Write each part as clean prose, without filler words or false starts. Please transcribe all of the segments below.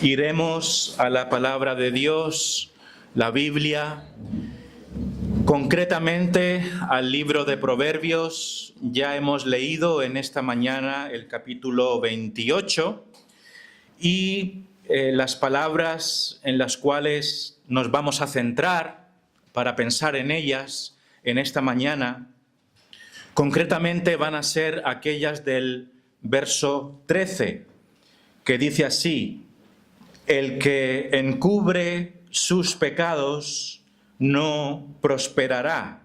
Iremos a la palabra de Dios, la Biblia, concretamente al libro de Proverbios. Ya hemos leído en esta mañana el capítulo 28 y las palabras en las cuales nos vamos a centrar para pensar en ellas en esta mañana, concretamente van a ser aquellas del verso 13, que dice así: el que encubre sus pecados no prosperará,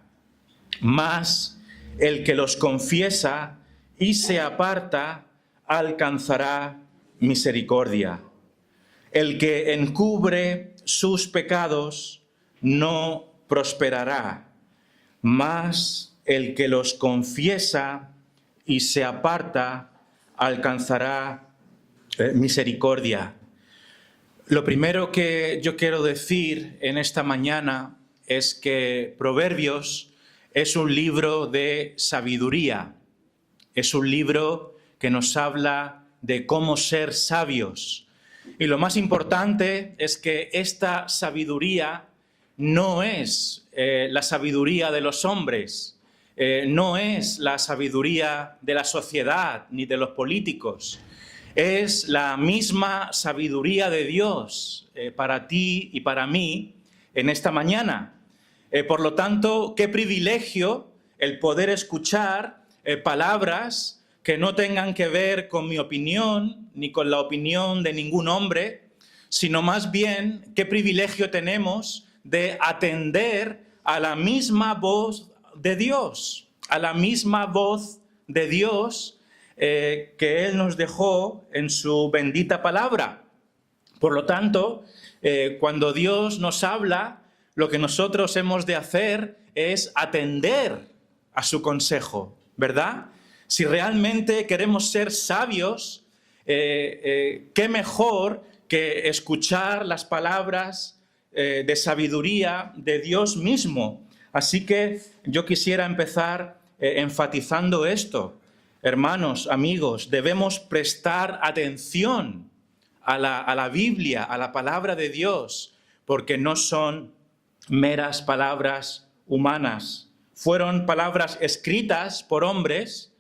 mas el que los confiesa y se aparta alcanzará misericordia. El que encubre sus pecados no prosperará, mas el que los confiesa y se aparta alcanzará misericordia. Lo primero que yo quiero decir en esta mañana es que Proverbios es un libro de sabiduría. Es un libro que nos habla de cómo ser sabios. Y lo más importante es que esta sabiduría no es la sabiduría de los hombres, no es la sabiduría de la sociedad ni de los políticos. Es la misma sabiduría de Dios para ti y para mí en esta mañana. Por lo tanto, qué privilegio el poder escuchar palabras que no tengan que ver con mi opinión ni con la opinión de ningún hombre, sino más bien qué privilegio tenemos de atender a la misma voz de Dios, a la misma voz de Dios que Él nos dejó en su bendita palabra. Por lo tanto, cuando Dios nos habla, lo que nosotros hemos de hacer es atender a su consejo, ¿verdad? Si realmente queremos ser sabios, qué mejor que escuchar las palabras de sabiduría de Dios mismo. Así que yo quisiera empezar enfatizando esto. Hermanos, amigos, debemos prestar atención a la Biblia, a la palabra de Dios, porque no son meras palabras humanas. Fueron palabras escritas por hombres,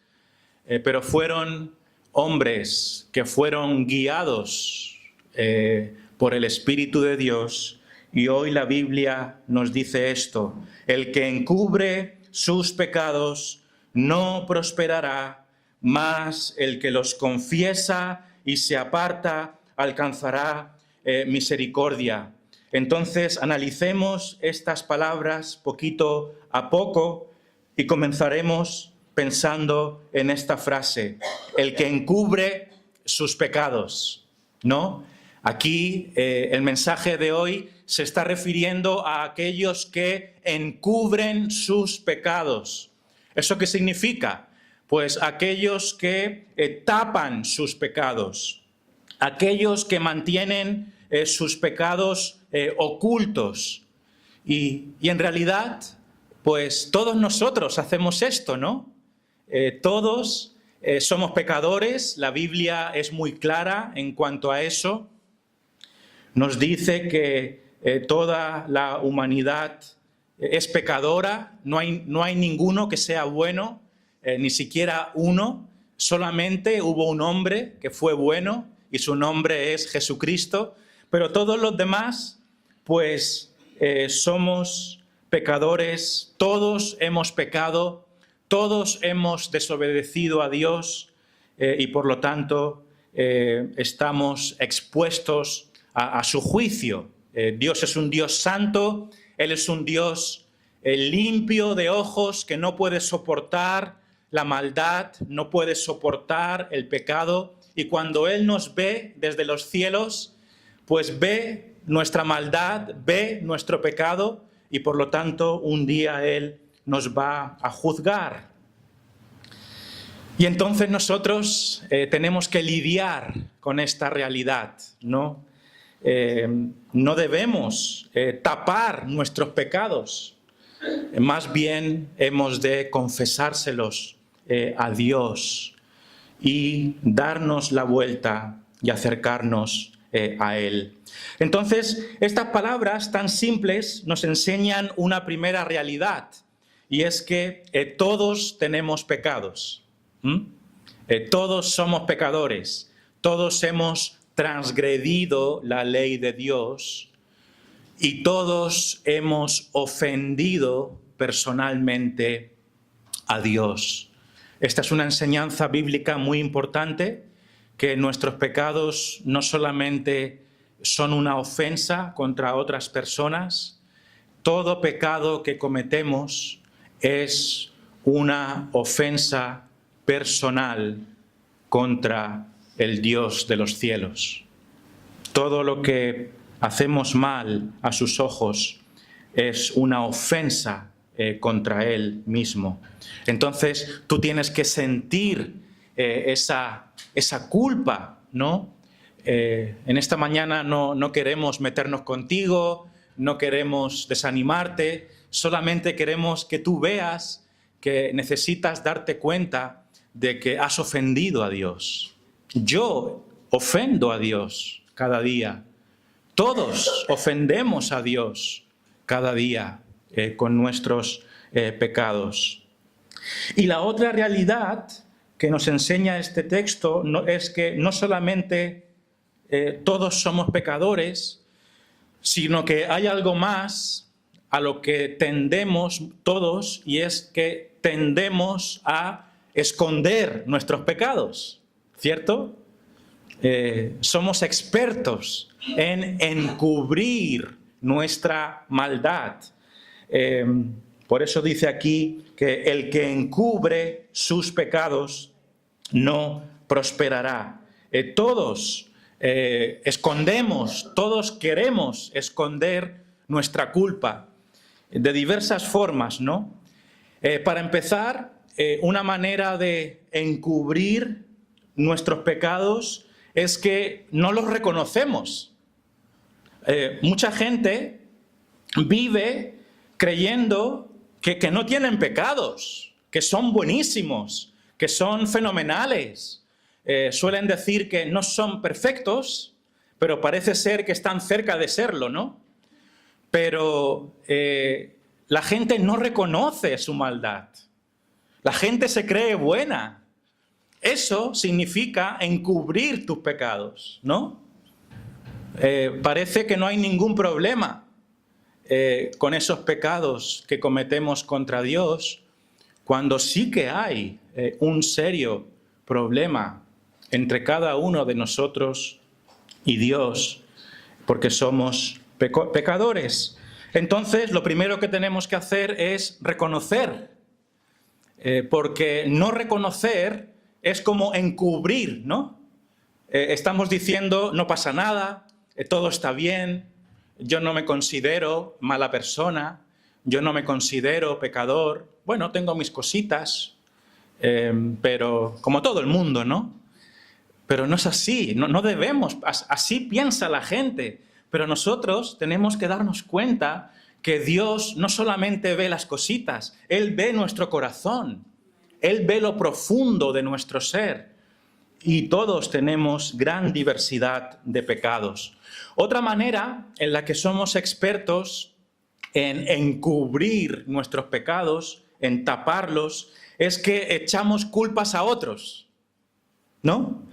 pero fueron hombres que fueron guiados por el Espíritu de Dios. Y hoy la Biblia nos dice esto: el que encubre sus pecados no prosperará, mas el que los confiesa y se aparta alcanzará misericordia. Entonces, analicemos estas palabras poquito a poco y comenzaremos pensando en esta frase: el que encubre sus pecados, ¿no? Aquí el mensaje de hoy se está refiriendo a aquellos que encubren sus pecados. ¿Eso qué significa? Pues aquellos que tapan sus pecados, aquellos que mantienen sus pecados ocultos. Y en realidad, pues todos nosotros hacemos esto, ¿no? Todos somos pecadores, la Biblia es muy clara en cuanto a eso. Nos dice que toda la humanidad es pecadora, no hay ninguno que sea bueno. Ni siquiera uno, solamente hubo un hombre que fue bueno y su nombre es Jesucristo, pero todos los demás pues somos pecadores, todos hemos pecado, todos hemos desobedecido a Dios y por lo tanto estamos expuestos a su juicio. Dios es un Dios santo, Él es un Dios limpio de ojos que no puede soportar la maldad, no puede soportar el pecado, y cuando Él nos ve desde los cielos, pues ve nuestra maldad, ve nuestro pecado, y por lo tanto un día Él nos va a juzgar. Y entonces nosotros tenemos que lidiar con esta realidad, ¿no? No debemos tapar nuestros pecados, más bien hemos de confesárselos a Dios y darnos la vuelta y acercarnos a Él. Entonces, estas palabras tan simples nos enseñan una primera realidad, y es que todos tenemos pecados. Todos somos pecadores, todos hemos transgredido la ley de Dios y todos hemos ofendido personalmente a Dios. Esta es una enseñanza bíblica muy importante, que nuestros pecados no solamente son una ofensa contra otras personas, todo pecado que cometemos es una ofensa personal contra el Dios de los cielos. Todo lo que hacemos mal a sus ojos es una ofensa contra Él mismo. Entonces tú tienes que sentir esa culpa, ¿no? En esta mañana no queremos meternos contigo, no queremos desanimarte, solamente queremos que tú veas que necesitas darte cuenta de que has ofendido a Dios. Yo ofendo a Dios cada día. Todos ofendemos a Dios cada día con nuestros pecados. Y la otra realidad que nos enseña este texto es que no solamente todos somos pecadores, sino que hay algo más a lo que tendemos todos, y es que tendemos a esconder nuestros pecados, ¿cierto? Somos expertos en encubrir nuestra maldad. Por eso dice aquí que el que encubre sus pecados no prosperará. Todos escondemos, todos queremos esconder nuestra culpa de diversas formas, ¿no? Para empezar, una manera de encubrir nuestros pecados es que no los reconocemos. Mucha gente vive creyendo que no tienen pecados, que son buenísimos, que son fenomenales. Suelen decir que no son perfectos, pero parece ser que están cerca de serlo, ¿no? Pero la gente no reconoce su maldad. La gente se cree buena. Eso significa encubrir tus pecados, ¿no? Parece que no hay ningún problema con esos pecados que cometemos contra Dios, cuando sí que hay un serio problema entre cada uno de nosotros y Dios, porque somos pecadores. Entonces, lo primero que tenemos que hacer es reconocer, porque no reconocer es como encubrir, ¿no? Estamos diciendo, no pasa nada, todo está bien, yo no me considero mala persona, yo no me considero pecador, bueno, tengo mis cositas, pero como todo el mundo, ¿no? Pero no es así, no debemos, así piensa la gente, pero nosotros tenemos que darnos cuenta que Dios no solamente ve las cositas, Él ve nuestro corazón, Él ve lo profundo de nuestro ser, y todos tenemos gran diversidad de pecados. Otra manera en la que somos expertos en encubrir nuestros pecados, en taparlos, es que echamos culpas a otros, ¿no?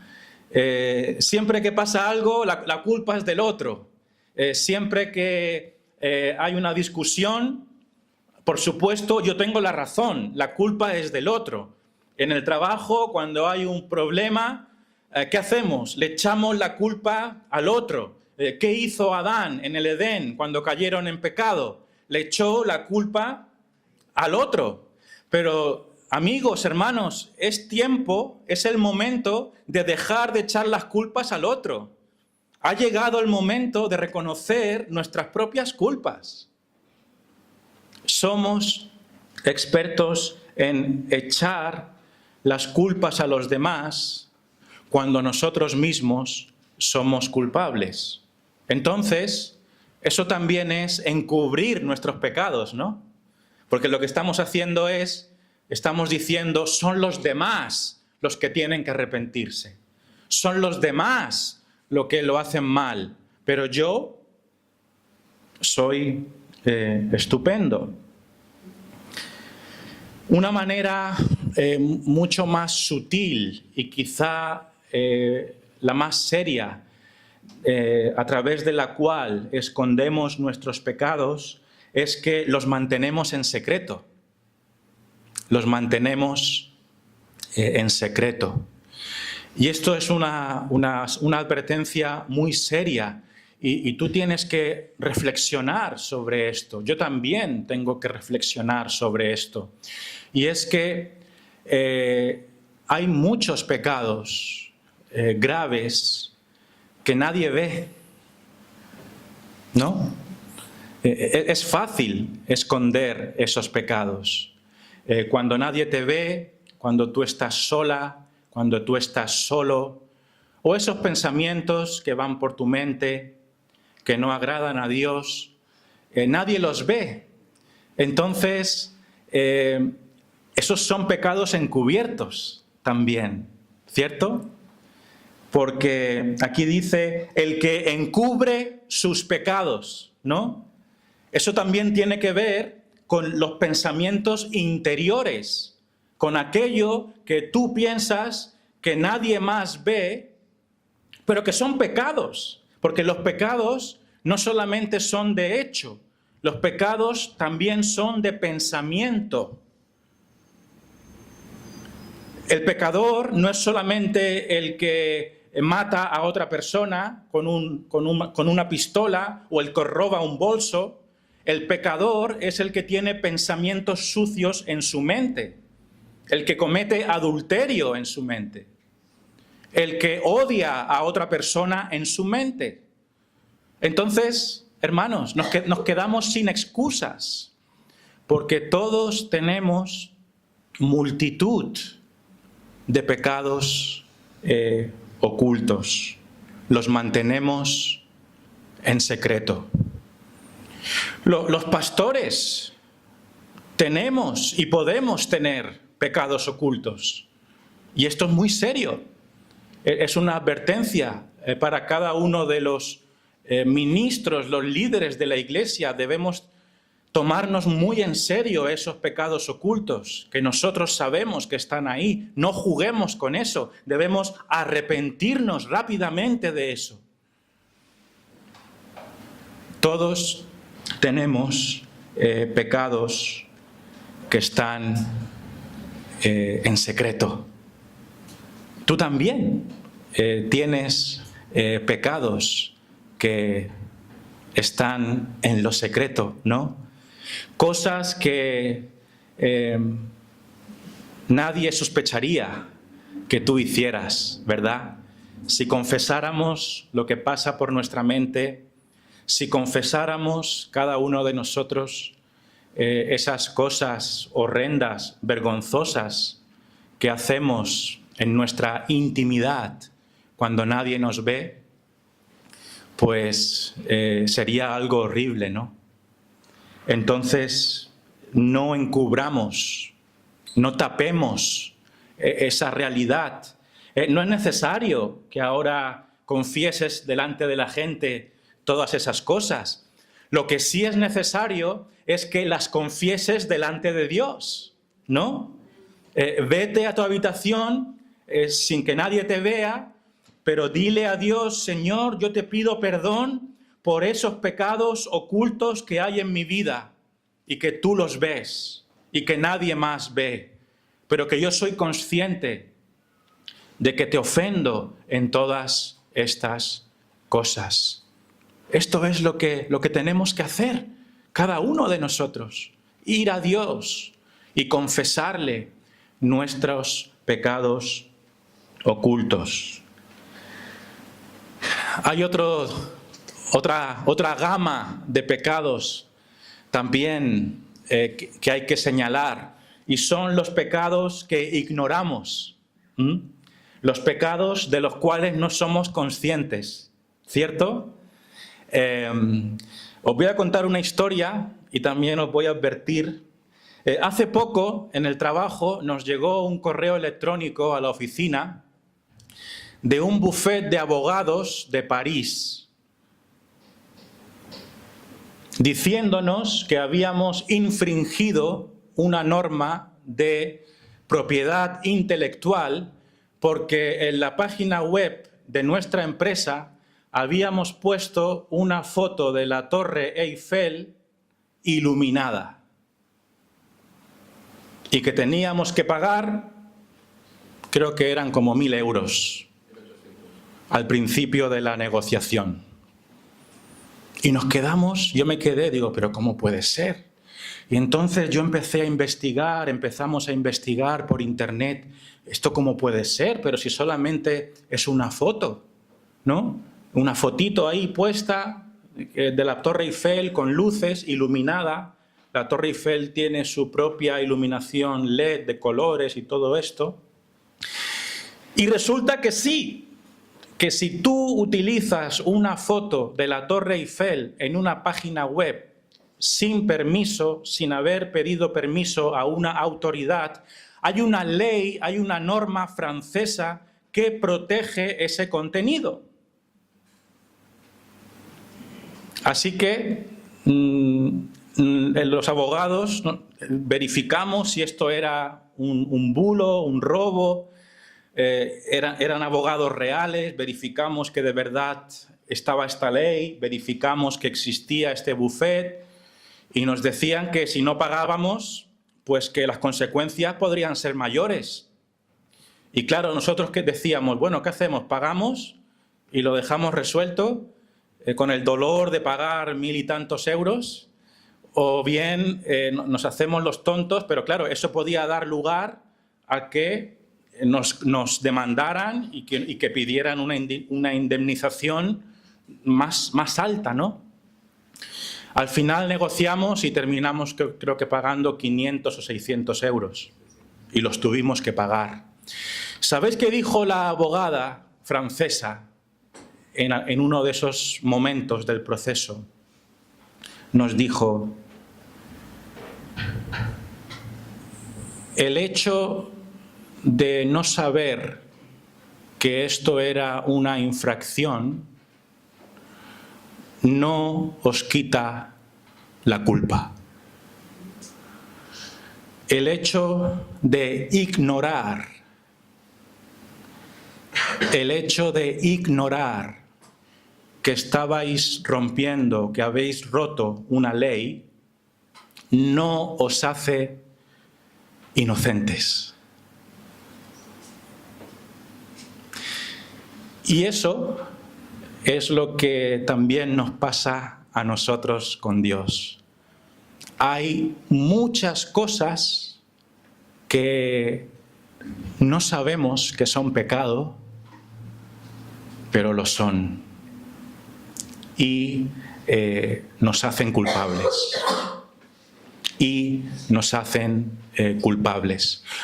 Siempre que pasa algo, la culpa es del otro. Siempre que hay una discusión, por supuesto, yo tengo la razón, la culpa es del otro. En el trabajo, cuando hay un problema, ¿qué hacemos? Le echamos la culpa al otro. ¿Qué hizo Adán en el Edén cuando cayeron en pecado? Le echó la culpa al otro. Pero, amigos, hermanos, es tiempo, es el momento de dejar de echar las culpas al otro. Ha llegado el momento de reconocer nuestras propias culpas. Somos expertos en echar las culpas a los demás cuando nosotros mismos somos culpables. Entonces, eso también es encubrir nuestros pecados, ¿no? Porque lo que estamos haciendo estamos diciendo, son los demás los que tienen que arrepentirse. Son los demás lo que lo hacen mal, pero yo soy estupendo. Una manera mucho más sutil y quizá la más seria a través de la cual escondemos nuestros pecados es que los mantenemos en secreto. Los mantenemos en secreto. Y esto es una advertencia muy seria y tú tienes que reflexionar sobre esto. Yo también tengo que reflexionar sobre esto. Y es que hay muchos pecados graves que nadie ve, ¿no? Es fácil esconder esos pecados. Cuando nadie te ve, cuando tú estás sola, cuando tú estás solo, o esos pensamientos que van por tu mente, que no agradan a Dios, nadie los ve. Entonces, esos son pecados encubiertos también, ¿cierto? Porque aquí dice, el que encubre sus pecados, ¿no? Eso también tiene que ver con los pensamientos interiores, con aquello que tú piensas que nadie más ve, pero que son pecados, porque los pecados no solamente son de hecho, los pecados también son de pensamiento. El pecador no es solamente el que mata a otra persona con una pistola o el que roba un bolso. El pecador es el que tiene pensamientos sucios en su mente, el que comete adulterio en su mente, el que odia a otra persona en su mente. Entonces, hermanos, nos quedamos sin excusas, porque todos tenemos multitud de pecados ocultos. Los mantenemos en secreto. Los pastores tenemos y podemos tener pecados ocultos. Y esto es muy serio. Es una advertencia para cada uno de los ministros, los líderes de la iglesia. Debemos tomarnos muy en serio esos pecados ocultos que nosotros sabemos que están ahí. No juguemos con eso. Debemos arrepentirnos rápidamente de eso. Todos tenemos pecados que están en secreto. Tú también tienes pecados que están en lo secreto, ¿no? Cosas que nadie sospecharía que tú hicieras, ¿verdad? Si confesáramos lo que pasa por nuestra mente, si confesáramos cada uno de nosotros esas cosas horrendas, vergonzosas que hacemos en nuestra intimidad cuando nadie nos ve, pues sería algo horrible, ¿no? Entonces, no encubramos, no tapemos esa realidad. No es necesario que ahora confieses delante de la gente todas esas cosas. Lo que sí es necesario es que las confieses delante de Dios, ¿no? Vete a tu habitación sin que nadie te vea, pero dile a Dios, Señor, yo te pido perdón por esos pecados ocultos que hay en mi vida y que tú los ves y que nadie más ve, pero que yo soy consciente de que te ofendo en todas estas cosas. Esto es lo que tenemos que hacer, cada uno de nosotros, ir a Dios y confesarle nuestros pecados ocultos. Hay otra gama de pecados también que hay que señalar, y son los pecados que ignoramos, los pecados de los cuales no somos conscientes, ¿cierto? Os voy a contar una historia y también os voy a advertir. Hace poco en el trabajo nos llegó un correo electrónico a la oficina de un bufete de abogados de París, diciéndonos que habíamos infringido una norma de propiedad intelectual porque en la página web de nuestra empresa habíamos puesto una foto de la Torre Eiffel iluminada y que teníamos que pagar, creo que eran como 1.000 euros al principio de la negociación. Y nos quedamos, yo me quedé, digo, pero ¿cómo puede ser? Y entonces yo empezamos a investigar por internet, ¿esto cómo puede ser? Pero si solamente es una foto, ¿no? Una fotito ahí puesta de la Torre Eiffel con luces, iluminada. La Torre Eiffel tiene su propia iluminación LED de colores y todo esto. Y resulta que sí, que si tú utilizas una foto de la Torre Eiffel en una página web sin permiso, sin haber pedido permiso a una autoridad, hay una ley, hay una norma francesa que protege ese contenido. Así que los abogados verificamos si esto era un bulo, un robo, eran abogados reales, verificamos que de verdad estaba esta ley, verificamos que existía este buffet y nos decían que si no pagábamos, pues que las consecuencias podrían ser mayores. Y claro, nosotros que decíamos, bueno, ¿qué hacemos? ¿Pagamos y lo dejamos resuelto con el dolor de pagar 1.000 y tantos euros? O bien nos hacemos los tontos, pero claro, eso podía dar lugar a que nos demandaran y que pidieran una indemnización más alta, ¿no? Al final negociamos y terminamos, creo que pagando 500 o 600 euros. Y los tuvimos que pagar. ¿Sabéis qué dijo la abogada francesa en uno de esos momentos del proceso? Nos dijo, el hecho de no saber que esto era una infracción no os quita la culpa. El hecho de ignorar que estabais rompiendo, que habéis roto una ley, no os hace inocentes. Y eso es lo que también nos pasa a nosotros con Dios. Hay muchas cosas que no sabemos que son pecado, pero lo son. Y nos hacen culpables.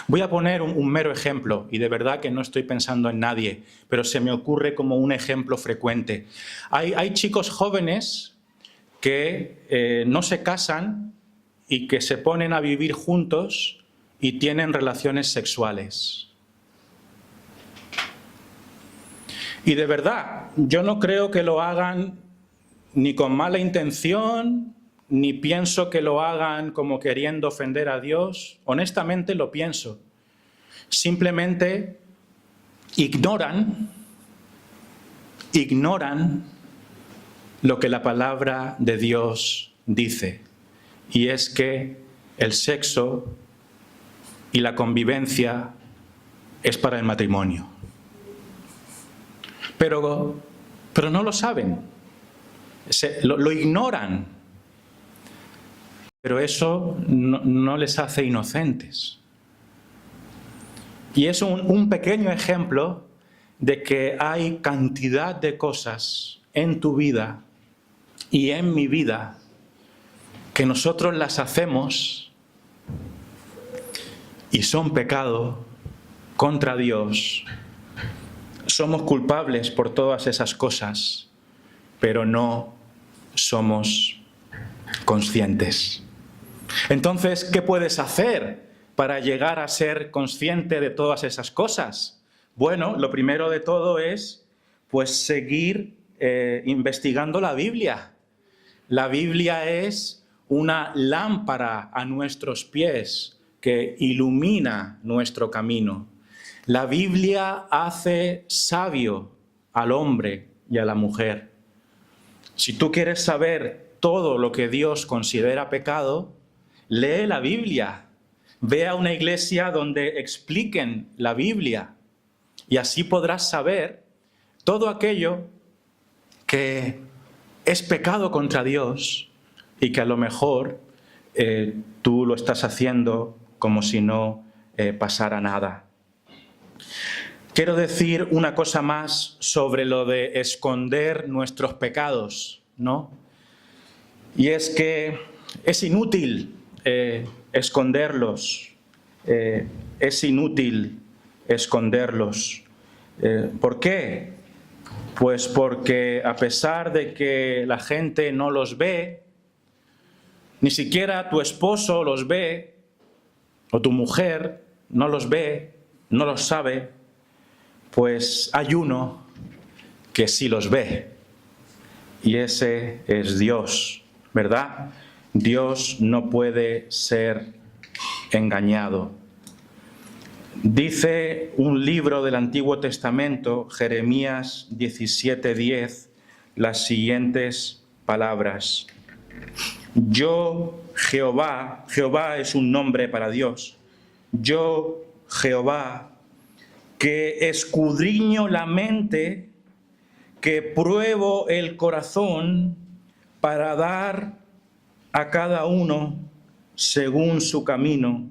Voy a poner un mero ejemplo, y de verdad que no estoy pensando en nadie, pero se me ocurre como un ejemplo frecuente. Hay chicos jóvenes que no se casan y que se ponen a vivir juntos y tienen relaciones sexuales. Y de verdad, yo no creo que lo hagan ni con mala intención, ni pienso que lo hagan como queriendo ofender a Dios. Honestamente lo pienso. Simplemente ignoran lo que la palabra de Dios dice. Y es que el sexo y la convivencia es para el matrimonio. Pero no lo saben. Lo ignoran. Pero eso no les hace inocentes. Y es un pequeño ejemplo de que hay cantidad de cosas en tu vida y en mi vida que nosotros las hacemos y son pecado contra Dios. Somos culpables por todas esas cosas, pero no somos conscientes. Entonces, ¿qué puedes hacer para llegar a ser consciente de todas esas cosas? Bueno, lo primero de todo es pues seguir investigando la Biblia. La Biblia es una lámpara a nuestros pies que ilumina nuestro camino. La Biblia hace sabio al hombre y a la mujer. Si tú quieres saber todo lo que Dios considera pecado, lee la Biblia. Ve a una iglesia donde expliquen la Biblia y así podrás saber todo aquello que es pecado contra Dios y que a lo mejor tú lo estás haciendo como si no pasara nada. Quiero decir una cosa más sobre lo de esconder nuestros pecados, ¿no? Y es que es inútil esconderlos. Es inútil esconderlos. ¿Por qué? Pues porque a pesar de que la gente no los ve, ni siquiera tu esposo los ve, o tu mujer no los ve, no los sabe, pues hay uno que sí los ve, y ese es Dios, ¿verdad? Dios no puede ser engañado. Dice un libro del Antiguo Testamento, Jeremías 17:10, las siguientes palabras. Yo, Jehová es un nombre para Dios. Yo, Jehová, que escudriño la mente, que pruebo el corazón para dar a cada uno según su camino,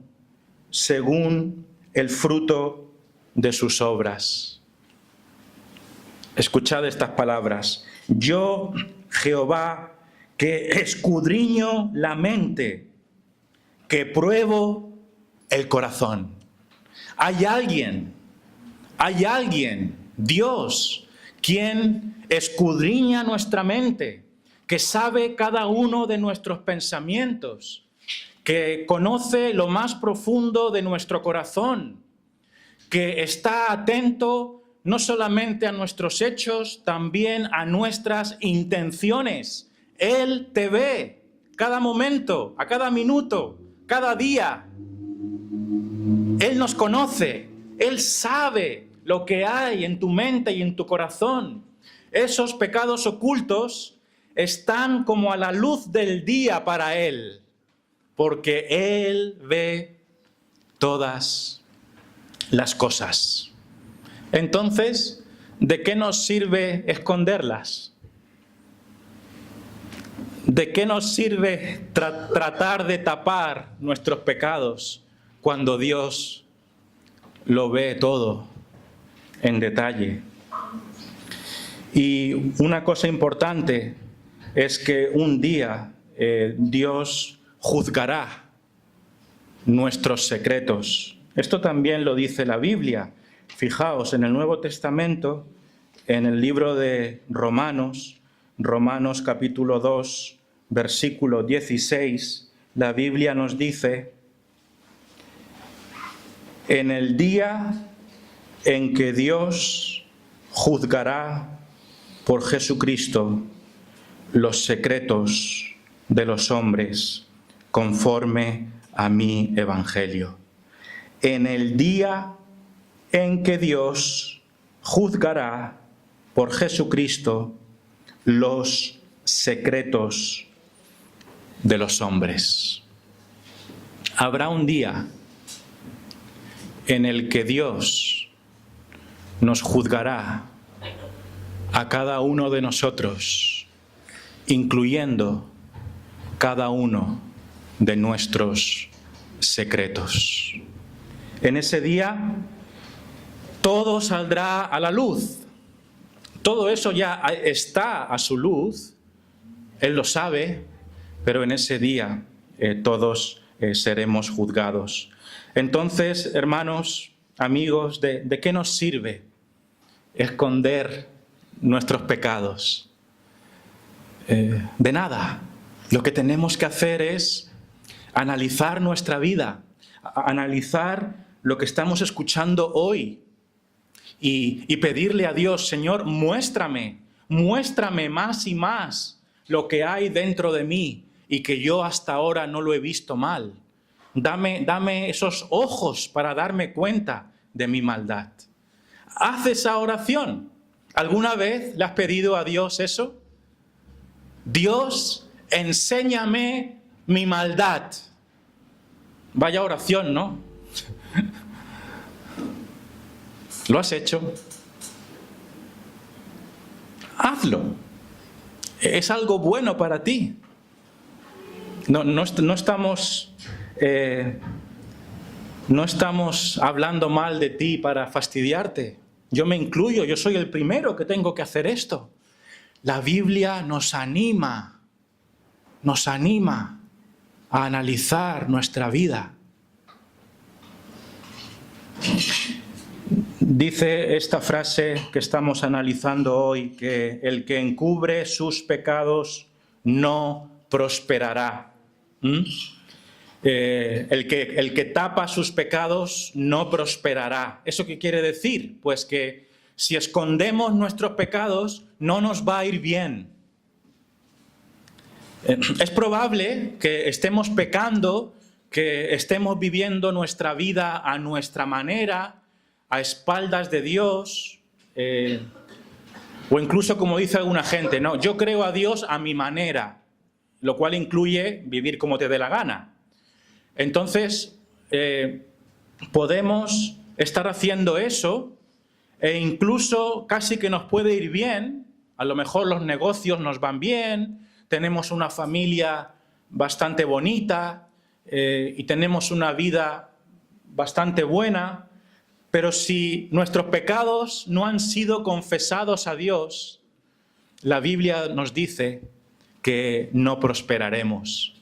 según el fruto de sus obras. Escuchad estas palabras. Yo, Jehová, que escudriño la mente, que pruebo el corazón. Hay alguien, Dios, quien escudriña nuestra mente, que sabe cada uno de nuestros pensamientos, que conoce lo más profundo de nuestro corazón, que está atento no solamente a nuestros hechos, también a nuestras intenciones. Él te ve cada momento, a cada minuto, cada día. Él nos conoce, Él sabe lo que hay en tu mente y en tu corazón. Esos pecados ocultos están como a la luz del día para Él, porque Él ve todas las cosas. Entonces, ¿de qué nos sirve esconderlas? ¿De qué nos sirve tratar de tapar nuestros pecados cuando Dios lo ve todo en detalle? Y una cosa importante es que un día Dios juzgará nuestros secretos. Esto también lo dice la Biblia. Fijaos, en el Nuevo Testamento, en el libro de Romanos capítulo 2, versículo 16, la Biblia nos dice: en el día en que Dios juzgará por Jesucristo los secretos de los hombres conforme a mi evangelio. En el día en que Dios juzgará por Jesucristo los secretos de los hombres. Habrá un día en el que Dios nos juzgará a cada uno de nosotros, incluyendo cada uno de nuestros secretos. En ese día todo saldrá a la luz. Todo eso ya está a su luz. Él lo sabe, pero en ese día todos seremos juzgados. Entonces, hermanos, amigos, ¿de qué nos sirve esconder nuestros pecados? De nada. Lo que tenemos que hacer es analizar nuestra vida, analizar lo que estamos escuchando hoy y pedirle a Dios, Señor, muéstrame más y más lo que hay dentro de mí y que yo hasta ahora no lo he visto mal. Dame esos ojos para darme cuenta de mi maldad. Haz esa oración. ¿Alguna vez le has pedido a Dios eso? Dios, enséñame mi maldad. Vaya oración, ¿no? ¿Lo has hecho? Hazlo. Es algo bueno para ti. No estamos hablando mal de ti para fastidiarte. Yo me incluyo, yo soy el primero que tengo que hacer esto. La Biblia nos anima a analizar nuestra vida. Dice esta frase que estamos analizando hoy, que el que encubre sus pecados no prosperará. El que tapa sus pecados no prosperará. ¿Eso qué quiere decir? Pues que si escondemos nuestros pecados no nos va a ir bien. Es probable que estemos pecando, que estemos viviendo nuestra vida a nuestra manera, a espaldas de Dios, o incluso como dice alguna gente, no, yo creo a Dios a mi manera, lo cual incluye vivir como te dé la gana. Entonces, podemos estar haciendo eso e incluso casi que nos puede ir bien, a lo mejor los negocios nos van bien, tenemos una familia bastante bonita y tenemos una vida bastante buena, pero si nuestros pecados no han sido confesados a Dios, la Biblia nos dice que no prosperaremos.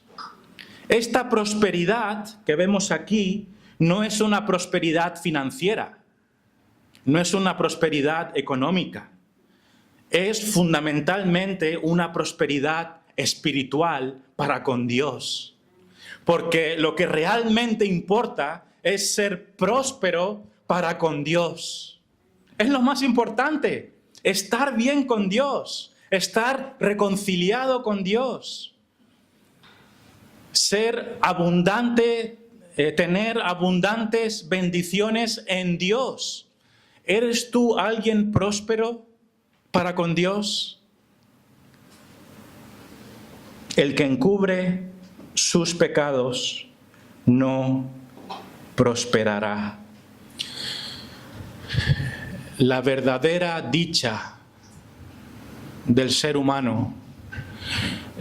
Esta prosperidad que vemos aquí no es una prosperidad financiera, no es una prosperidad económica, es fundamentalmente una prosperidad espiritual para con Dios. Porque lo que realmente importa es ser próspero para con Dios. Es lo más importante, estar bien con Dios, estar reconciliado con Dios. Ser abundante, tener abundantes bendiciones en Dios. ¿Eres tú alguien próspero para con Dios? El que encubre sus pecados no prosperará. La verdadera dicha del ser humano,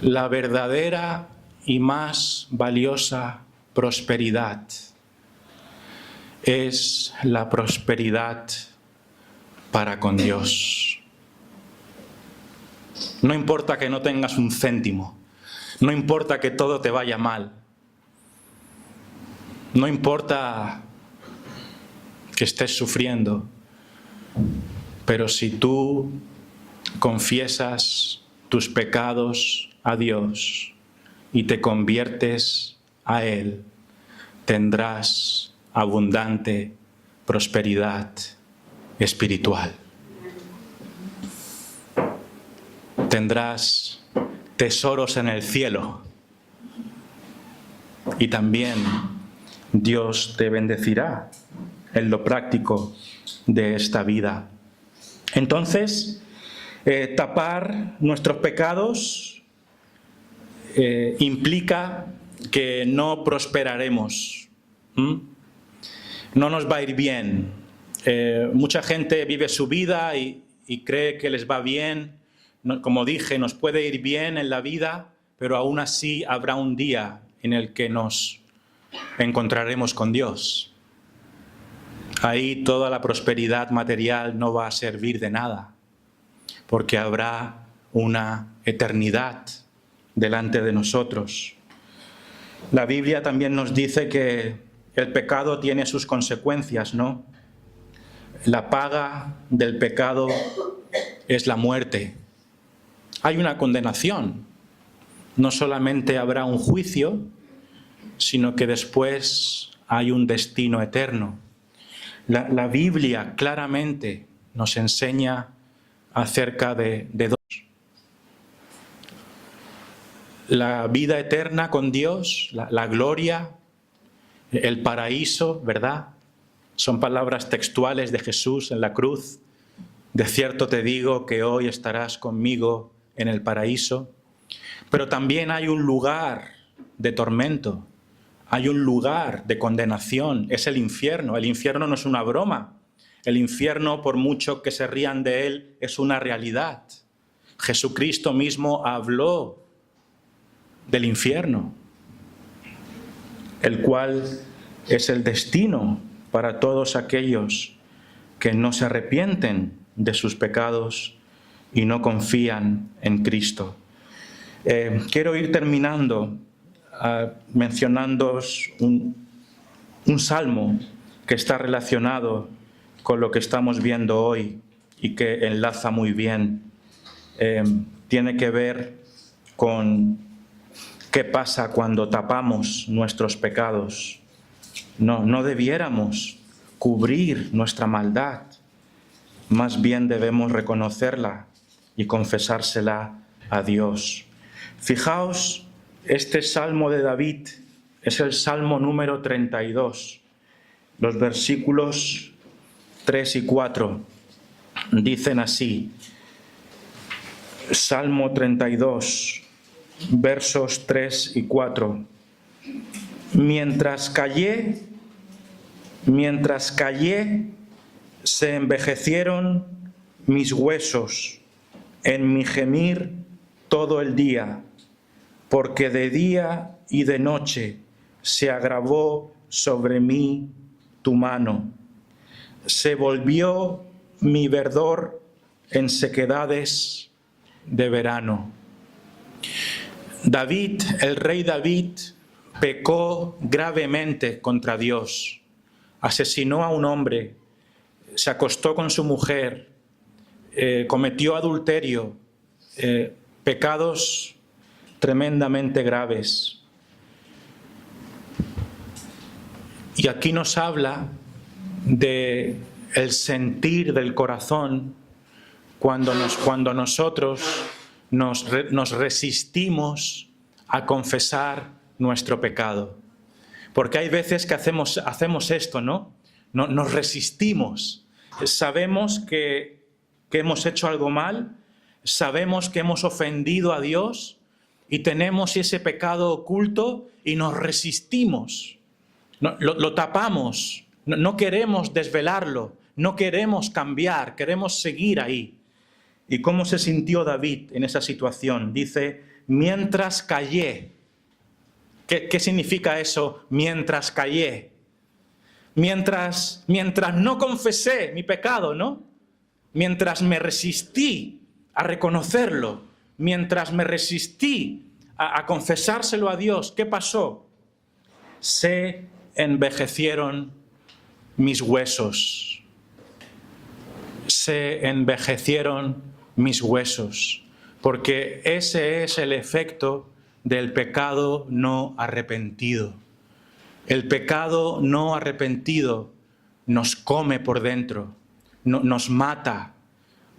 la verdadera y más valiosa prosperidad es la prosperidad para con Dios. No importa que no tengas un céntimo, no importa que todo te vaya mal, no importa que estés sufriendo, pero si tú confiesas tus pecados a Dios y te conviertes a Él, tendrás abundante prosperidad espiritual. Tendrás tesoros en el cielo y también Dios te bendecirá en lo práctico de esta vida. Entonces, tapar nuestros pecados implica que no prosperaremos. No nos va a ir bien. Mucha gente vive su vida y cree que les va bien. Como dije, nos puede ir bien en la vida, pero aún así habrá un día en el que nos encontraremos con Dios. Ahí toda la prosperidad material no va a servir de nada, porque habrá una eternidad delante de nosotros. La Biblia también nos dice que el pecado tiene sus consecuencias, ¿no? La paga del pecado es la muerte. Hay una condenación. No solamente habrá un juicio, sino que después hay un destino eterno. La Biblia claramente nos enseña acerca de dos. La vida eterna con Dios, la gloria, el paraíso, ¿verdad? Son palabras textuales de Jesús en la cruz. De cierto te digo que hoy estarás conmigo en el paraíso. Pero también hay un lugar de tormento, hay un lugar de condenación, es el infierno. El infierno no es una broma. El infierno, por mucho que se rían de él, es una realidad. Jesucristo mismo habló del infierno, el cual es el destino para todos aquellos que no se arrepienten de sus pecados y no confían en Cristo. Quiero ir terminando mencionándoos un salmo que está relacionado con lo que estamos viendo hoy y que enlaza muy bien. Tiene que ver con qué pasa cuando tapamos nuestros pecados. No debiéramos cubrir nuestra maldad, más bien debemos reconocerla y confesársela a Dios. Fijaos, este Salmo de David es el Salmo número 32. Los versículos 3 y 4 dicen así. Salmo 32, versos 3 y 4. Mientras callé, se envejecieron mis huesos en mi gemir todo el día, porque de día y de noche se agravó sobre mí tu mano. Se volvió mi verdor en sequedades de verano. David, el rey David, pecó gravemente contra Dios. Asesinó a un hombre, se acostó con su mujer, cometió adulterio, pecados tremendamente graves. Y aquí nos habla de el sentir del corazón cuando nosotros nos resistimos a confesar nuestro pecado. Porque hay veces que hacemos esto, ¿no? Nos resistimos. Sabemos que hemos hecho algo mal, sabemos que hemos ofendido a Dios y tenemos ese pecado oculto y nos resistimos. Lo tapamos, no queremos desvelarlo, no queremos cambiar, queremos seguir ahí. ¿Y cómo se sintió David en esa situación? Dice, mientras callé. ¿Qué significa eso, mientras callé? Mientras no confesé mi pecado, ¿no? Mientras me resistí a reconocerlo, mientras me resistí a confesárselo a Dios, ¿qué pasó? Se envejecieron mis huesos. Se envejecieron mis huesos, porque ese es el efecto del pecado no arrepentido. El pecado no arrepentido nos come por dentro, nos mata,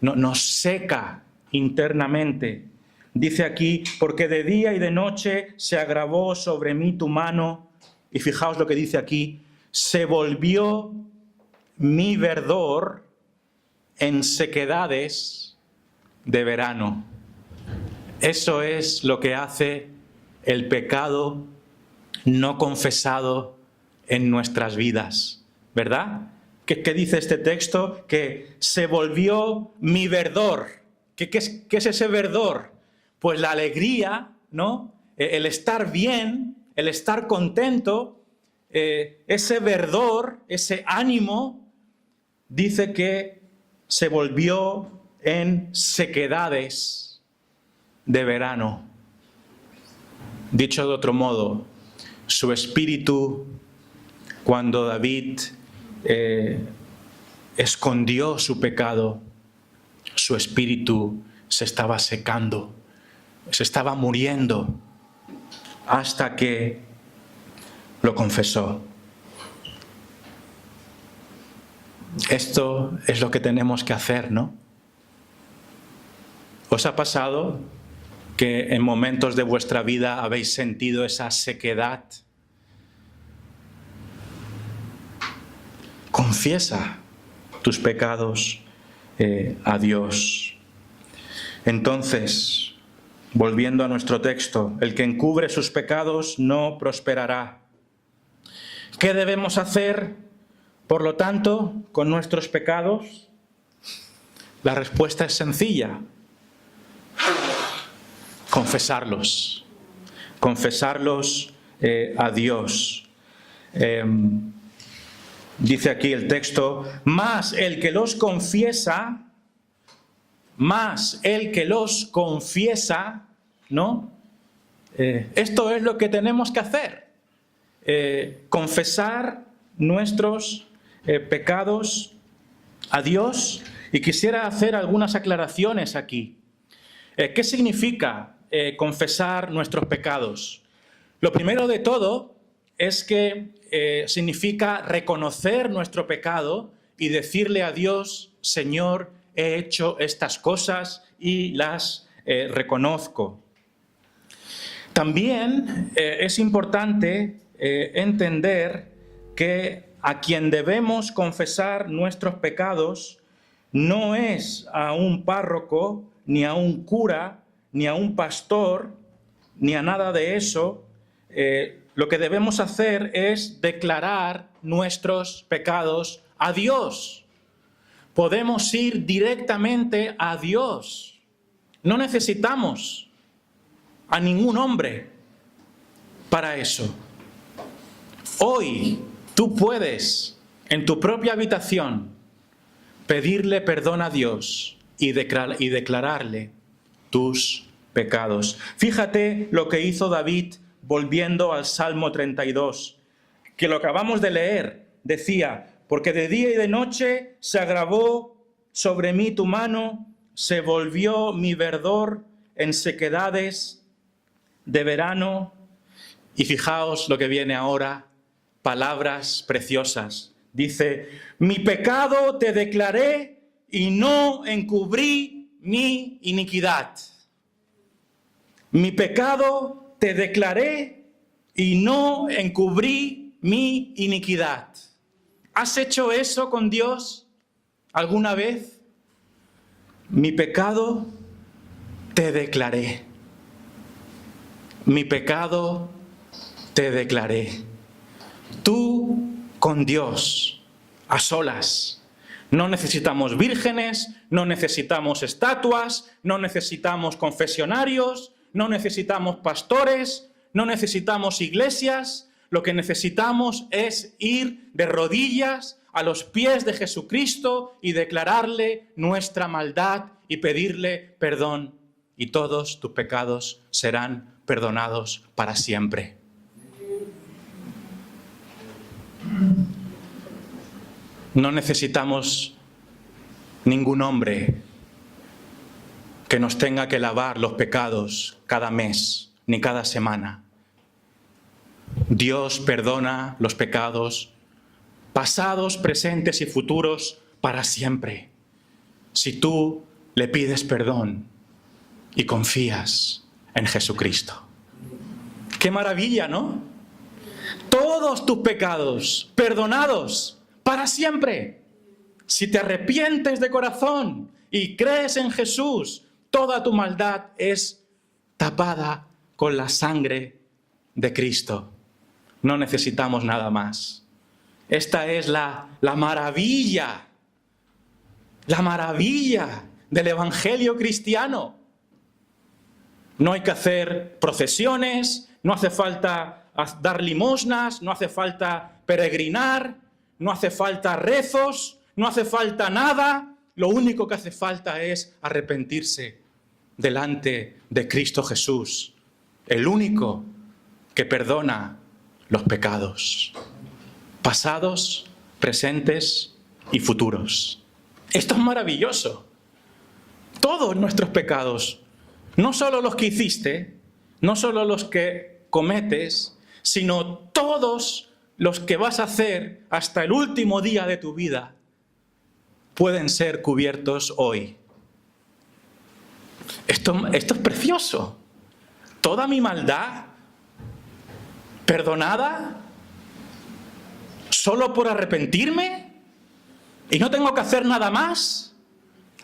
nos seca internamente. Dice aquí, porque de día y de noche se agravó sobre mí tu mano, y fijaos lo que dice aquí, se volvió mi verdor en sequedades de verano. Eso es lo que hace el pecado no confesado en nuestras vidas, ¿verdad? ¿Qué dice este texto? Que se volvió mi verdor. ¿Qué es ese verdor? Pues la alegría, ¿no? El estar bien, el estar contento, ese verdor, ese ánimo, dice que se volvió en sequedades de verano. Dicho de otro modo, su espíritu, cuando David escondió su pecado, su espíritu se estaba secando, se estaba muriendo, hasta que lo confesó. Esto es lo que tenemos que hacer, ¿no? ¿Os ha pasado que en momentos de vuestra vida habéis sentido esa sequedad? Confiesa tus pecados a Dios. Entonces, volviendo a nuestro texto, el que encubre sus pecados no prosperará. ¿Qué debemos hacer, por lo tanto, con nuestros pecados? La respuesta es sencilla. Confesarlos. Confesarlos a Dios. Dice aquí el texto, más el que los confiesa, ¿no? Esto es lo que tenemos que hacer. Confesar nuestros pecados a Dios. Y quisiera hacer algunas aclaraciones aquí. ¿Qué significa confesar nuestros pecados? Lo primero de todo es que significa reconocer nuestro pecado y decirle a Dios, Señor, he hecho estas cosas y las reconozco. También es importante entender que a quien debemos confesar nuestros pecados no es a un párroco, ni a un cura, ni a un pastor, ni a nada de eso. Lo que debemos hacer es declarar nuestros pecados a Dios. Podemos ir directamente a Dios. No necesitamos a ningún hombre para eso. Hoy tú puedes, en tu propia habitación, pedirle perdón a Dios y declararle tus pecados. Fíjate lo que hizo David volviendo al Salmo 32, que lo acabamos de leer. Decía, porque de día y de noche se agravó sobre mí tu mano, se volvió mi verdor en sequedades de verano. Y fijaos lo que viene ahora, palabras preciosas. Dice, mi pecado te declaré y no encubrí mi iniquidad. Mi pecado te declaré y no encubrí mi iniquidad. ¿Has hecho eso con Dios alguna vez? Mi pecado te declaré. Mi pecado te declaré. Tú con Dios, a solas. No necesitamos vírgenes, no necesitamos estatuas, no necesitamos confesionarios, no necesitamos pastores, no necesitamos iglesias. Lo que necesitamos es ir de rodillas a los pies de Jesucristo y declararle nuestra maldad y pedirle perdón. Y todos tus pecados serán perdonados para siempre. No necesitamos ningún hombre que nos tenga que lavar los pecados cada mes ni cada semana. Dios perdona los pecados pasados, presentes y futuros para siempre. Si tú le pides perdón y confías en Jesucristo. ¡Qué maravilla!, ¿no? Todos tus pecados perdonados para siempre. Si te arrepientes de corazón y crees en Jesús, toda tu maldad es tapada con la sangre de Cristo. No necesitamos nada más. Esta es la maravilla del Evangelio cristiano. No hay que hacer procesiones, no hace falta dar limosnas, no hace falta peregrinar, no hace falta rezos, no hace falta nada. Lo único que hace falta es arrepentirse delante de Cristo Jesús, el único que perdona los pecados, pasados, presentes y futuros. Esto es maravilloso. Todos nuestros pecados, no solo los que hiciste, no solo los que cometes, sino todos los que vas a hacer hasta el último día de tu vida, pueden ser cubiertos hoy. Esto es precioso. Toda mi maldad perdonada solo por arrepentirme y no tengo que hacer nada más.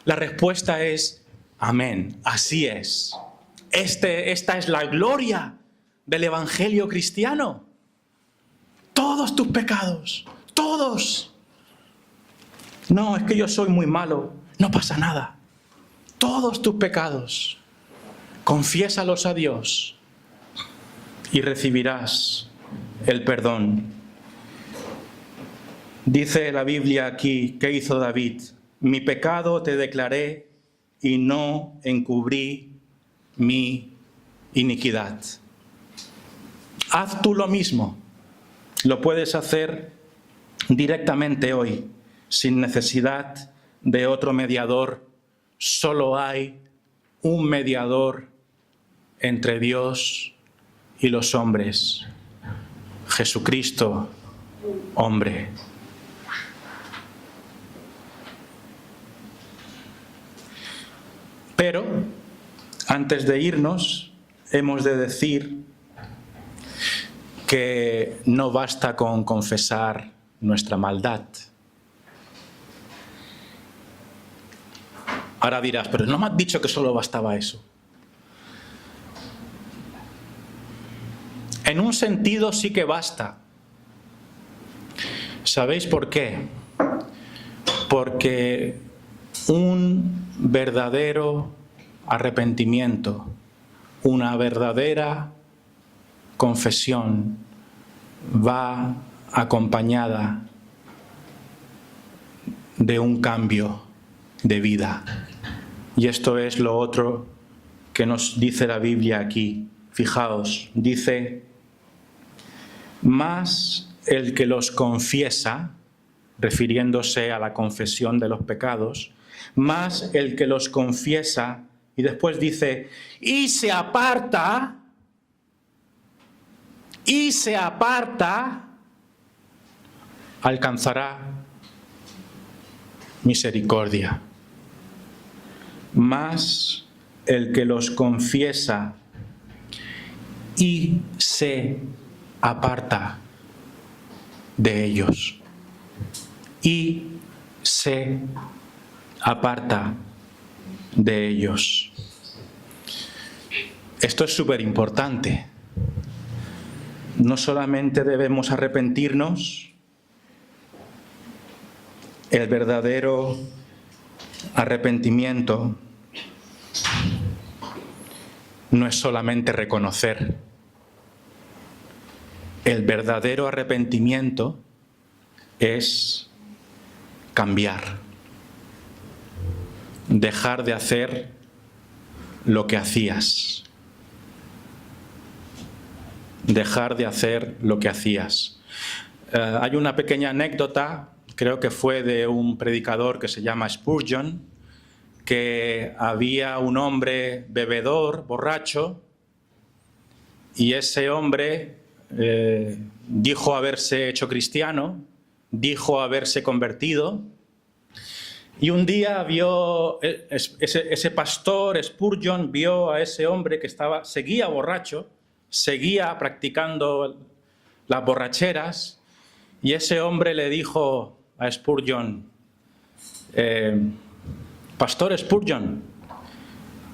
La respuesta es amén, así es. Esta es la gloria del Evangelio cristiano. Todos tus pecados, todos. No, es que yo soy muy malo, no pasa nada. Todos tus pecados, confiésalos a Dios y recibirás el perdón. Dice la Biblia aquí, ¿qué hizo David? Mi pecado te declaré y no encubrí mi iniquidad. Haz tú lo mismo. Lo puedes hacer directamente hoy, sin necesidad de otro mediador. Solo hay un mediador entre Dios y los hombres. Jesucristo, hombre. Pero, antes de irnos, hemos de decir que no basta con confesar nuestra maldad. Ahora dirás, pero no me has dicho que solo bastaba eso. En un sentido sí que basta. ¿Sabéis por qué? Porque un verdadero arrepentimiento, una verdadera confesión va acompañada de un cambio de vida. Y esto es lo otro que nos dice la Biblia aquí. Fijaos, dice, más el que los confiesa, refiriéndose a la confesión de los pecados, más el que los confiesa, y después dice, y se aparta, alcanzará misericordia. Más el que los confiesa y se aparta de ellos. Y se aparta de ellos. Esto es súper importante. No solamente debemos arrepentirnos, el verdadero arrepentimiento no es solamente reconocer. El verdadero arrepentimiento es cambiar. Dejar de hacer lo que hacías. Dejar de hacer lo que hacías. Hay una pequeña anécdota, creo que fue de un predicador que se llama Spurgeon, que había un hombre bebedor, borracho, y ese hombre dijo haberse hecho cristiano, dijo haberse convertido, y un día vio, ese pastor Spurgeon vio a ese hombre que seguía borracho, seguía practicando las borracheras, y ese hombre le dijo a Spurgeon, Pastor Spurgeon,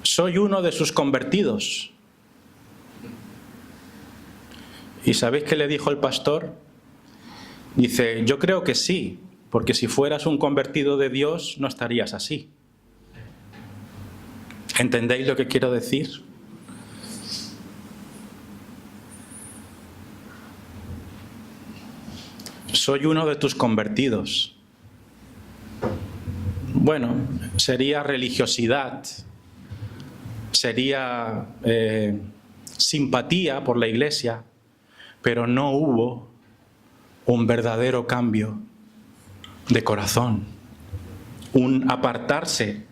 soy uno de sus convertidos. ¿Y sabéis qué le dijo el pastor? Dice, yo creo que sí, porque si fueras un convertido de Dios no estarías así. ¿Entendéis lo que quiero decir? Soy uno de tus convertidos. Bueno, sería religiosidad, sería simpatía por la Iglesia, pero no hubo un verdadero cambio de corazón, un apartarse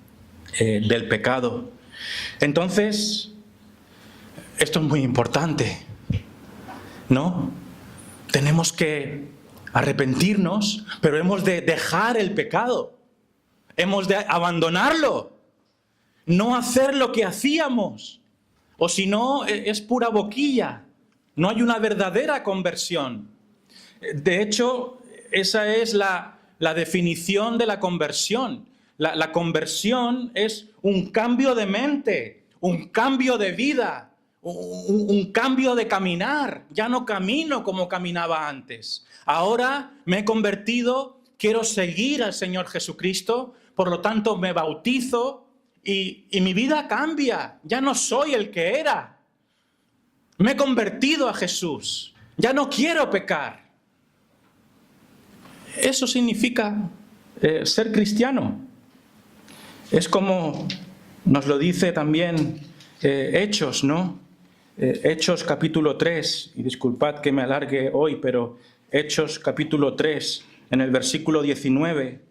del pecado. Entonces, esto es muy importante, ¿no? Tenemos que arrepentirnos, pero hemos de dejar el pecado. hemos de abandonarlo, no hacer lo que hacíamos, o si no, es pura boquilla, no hay una verdadera conversión. De hecho, esa es la definición de la conversión. La conversión es un cambio de mente, un cambio de vida, un cambio de caminar. Ya no camino como caminaba antes. Ahora me he convertido, quiero seguir al Señor Jesucristo, por lo tanto me bautizo y mi vida cambia. Ya no soy el que era. Me he convertido a Jesús. Ya no quiero pecar. Eso significa ser cristiano. Es como nos lo dice también Hechos, ¿no? Hechos capítulo 3, y disculpad que me alargue hoy, pero Hechos capítulo 3, en el versículo 19.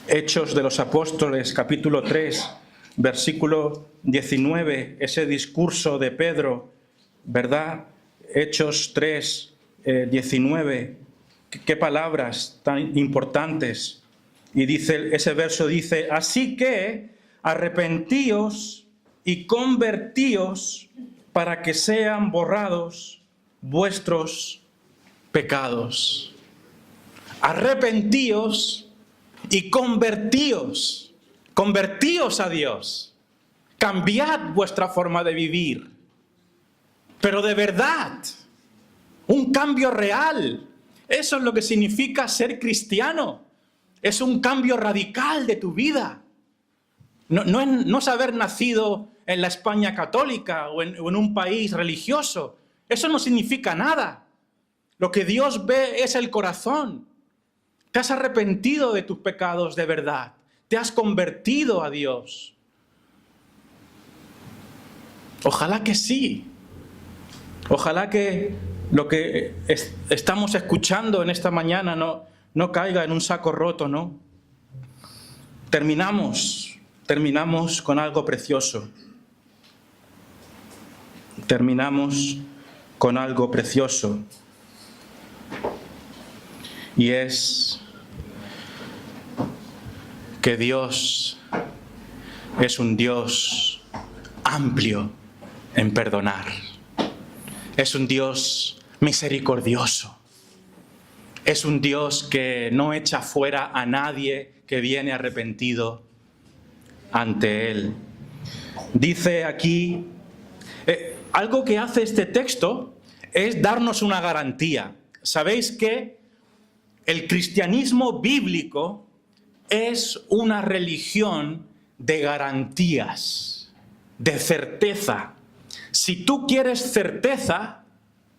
Hechos de los Apóstoles, capítulo 3, versículo 19, ese discurso de Pedro, ¿verdad? Hechos 3, 19, qué palabras tan importantes. Y dice, ese verso dice, así que arrepentíos y convertíos para que sean borrados vuestros pecados. Arrepentíos y convertíos. Convertíos a Dios. Cambiad vuestra forma de vivir. Pero de verdad. Un cambio real. Eso es lo que significa ser cristiano. Es un cambio radical de tu vida. No es haber nacido en la España católica o en un país religioso. Eso no significa nada. Lo que Dios ve es el corazón. Te has arrepentido de tus pecados de verdad. Te has convertido a Dios. Ojalá que sí. Ojalá que lo que estamos escuchando en esta mañana no caiga en un saco roto, ¿no? Terminamos con algo precioso. Terminamos con algo precioso. Y es que Dios es un Dios amplio en perdonar. Es un Dios misericordioso. Es un Dios que no echa fuera a nadie que viene arrepentido ante Él. Dice aquí, algo que hace este texto es darnos una garantía. ¿Sabéis que el cristianismo bíblico es una religión de garantías, de certeza? Si tú quieres certeza,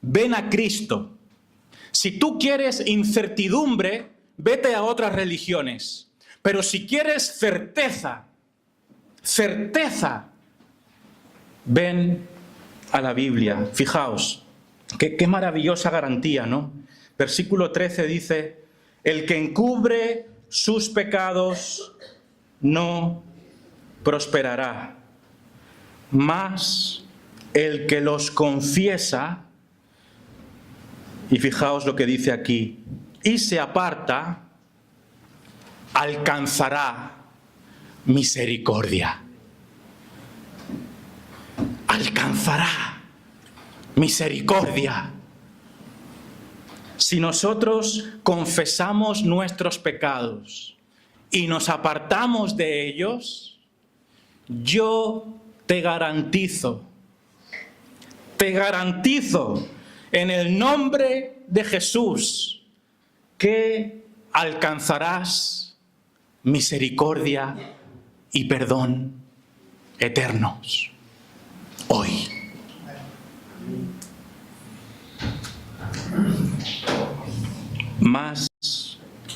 ven a Cristo. Si tú quieres incertidumbre, vete a otras religiones. Pero si quieres certeza, ven a la Biblia. Fijaos, qué maravillosa garantía, ¿no? Versículo 13 dice, el que encubre sus pecados no prosperará, mas el que los confiesa, y fijaos lo que dice aquí, y se aparta, alcanzará misericordia. Alcanzará misericordia. Si nosotros confesamos nuestros pecados y nos apartamos de ellos, yo te garantizo en el nombre de Jesús que alcanzarás misericordia y perdón eternos hoy. Mas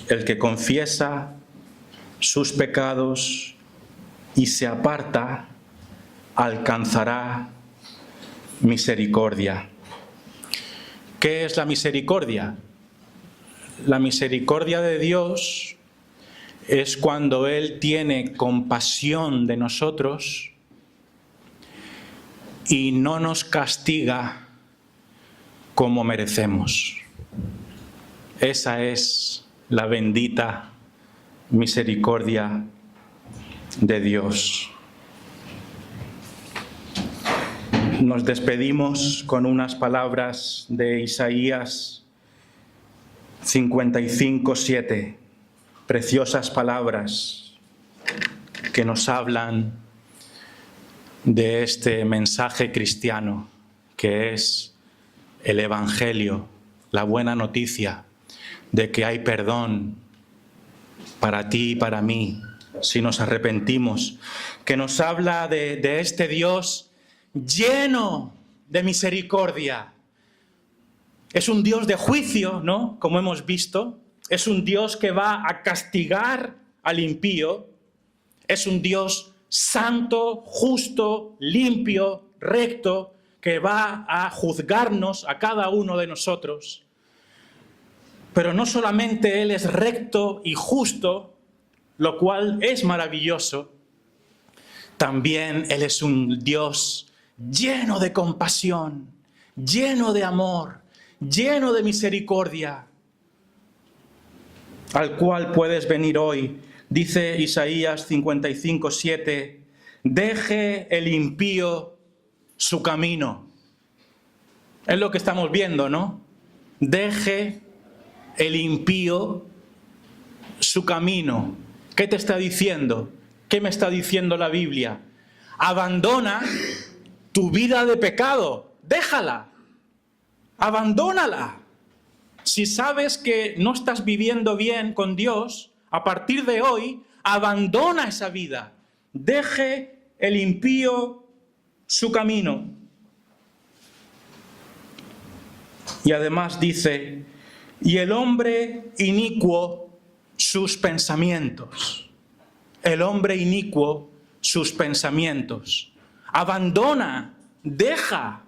el que confiesa sus pecados y se aparta, alcanzará misericordia. ¿Qué es la misericordia? La misericordia de Dios es cuando Él tiene compasión de nosotros y no nos castiga como merecemos. Esa es la bendita misericordia de Dios. Nos despedimos con unas palabras de Isaías 55:7, preciosas palabras que nos hablan de este mensaje cristiano que es el Evangelio, la buena noticia de que hay perdón para ti y para mí si nos arrepentimos, que nos habla de este Dios lleno de misericordia. Es un Dios de juicio, ¿no? Como hemos visto. Es un Dios que va a castigar al impío. Es un Dios santo, justo, limpio, recto, que va a juzgarnos a cada uno de nosotros. Pero no solamente Él es recto y justo, lo cual es maravilloso, también Él es un Dios lleno de compasión, lleno de amor, lleno de misericordia, al cual puedes venir hoy. Dice Isaías 55:7, deje el impío su camino. Es lo que estamos viendo, ¿no? Deje el impío su camino. ¿Qué te está diciendo? ¿Qué me está diciendo la Biblia? Abandona tu vida de pecado. Déjala. Abandónala. Si sabes que no estás viviendo bien con Dios, a partir de hoy, abandona esa vida. Deje el impío su camino. Y además dice, y el hombre inicuo sus pensamientos. El hombre inicuo sus pensamientos. Abandona, deja.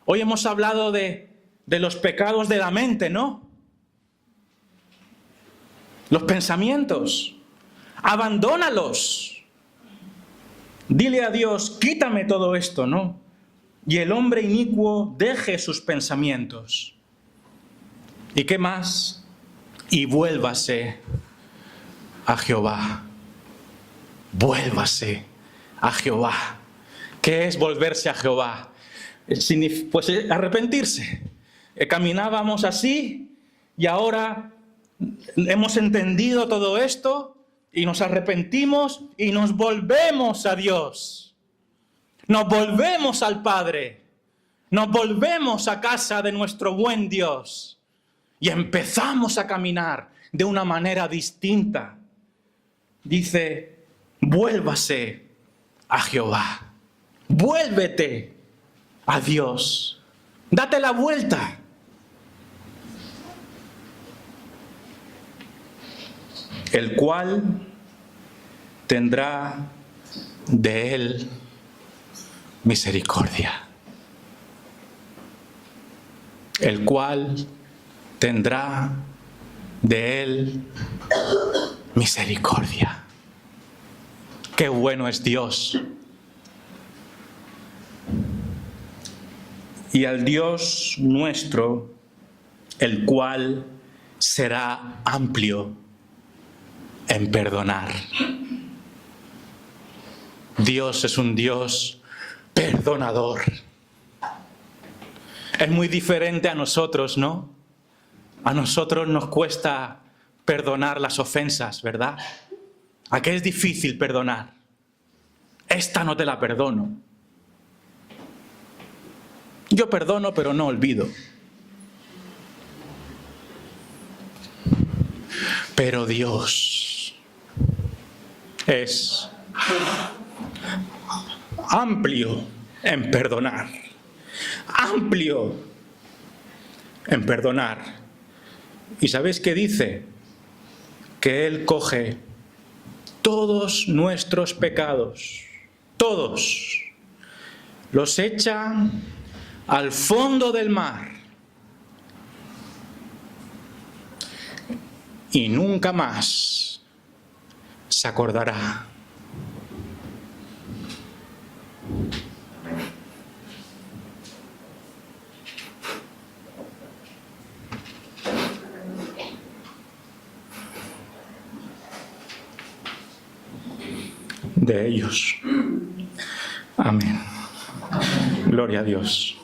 Hoy hemos hablado de los pecados de la mente, ¿no? Los pensamientos. Abandónalos. Dile a Dios, quítame todo esto, ¿no? Y el hombre inicuo deje sus pensamientos. ¿Y qué más? Y vuélvase a Jehová. Vuélvase a Jehová. ¿Qué es volverse a Jehová? Pues arrepentirse. Caminábamos así y ahora hemos entendido todo esto y nos arrepentimos y nos volvemos a Dios. Nos volvemos al Padre. Nos volvemos a casa de nuestro buen Dios. Y empezamos a caminar de una manera distinta. Dice, vuélvase a Jehová. Vuélvete a Dios. Date la vuelta. El cual tendrá de él misericordia. El cual tendrá de él misericordia. Qué bueno es Dios. Y al Dios nuestro, el cual será amplio en perdonar. Dios es un Dios perdonador. Es muy diferente a nosotros, ¿no? A nosotros nos cuesta perdonar las ofensas, ¿verdad? ¿A qué es difícil perdonar? Esta no te la perdono. Yo perdono, pero no olvido. Pero Dios es amplio en perdonar. Amplio en perdonar. ¿Y sabéis qué dice? Que Él coge todos nuestros pecados, todos, los echa al fondo del mar y nunca más se acordará. de ellos. Amén. Gloria a Dios.